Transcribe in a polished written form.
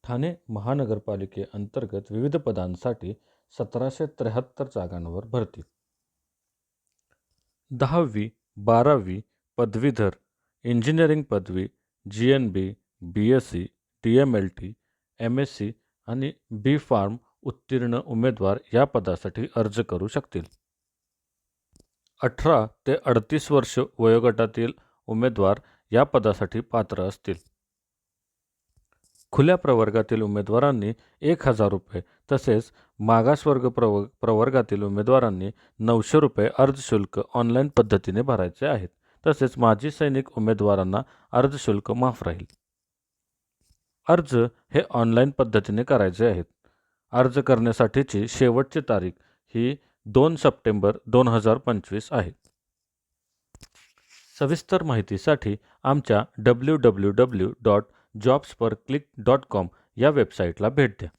ठाणे महानगरपालिकेअंतर्गत विविध पदांसाठी 1773 जागांवर भरती. 10वी 12वी पदवीधर, इंजिनिअरिंग पदवी, GNB, BSc, DMLT, MSc आणि B फार्म उत्तीर्ण उमेदवार या पदासाठी अर्ज करू शकतील. 18 ते 38 वर्ष वयोगटातील उमेदवार या पदासाठी पात्र असतील. खुल्या प्रवर्गातील उमेदवारांनी 1,000 रुपये तसेच मागासवर्ग प्रवर्गातील उमेदवारांनी 900 रुपये अर्ज शुल्क ऑनलाईन पद्धतीने भरायचे आहेत. तसेच माजी सैनिक उमेदवारांना अर्ज शुल्क माफ राहील. अर्ज हे ऑनलाईन पद्धतीने करायचे आहेत. अर्ज करण्यासाठीची शेवटची तारीख ही 2 सप्टेंबर 2025 आहे. सविस्तर माहितीसाठी आमच्या www.jobsforclick.com या वेबसाईटला भेट द्या.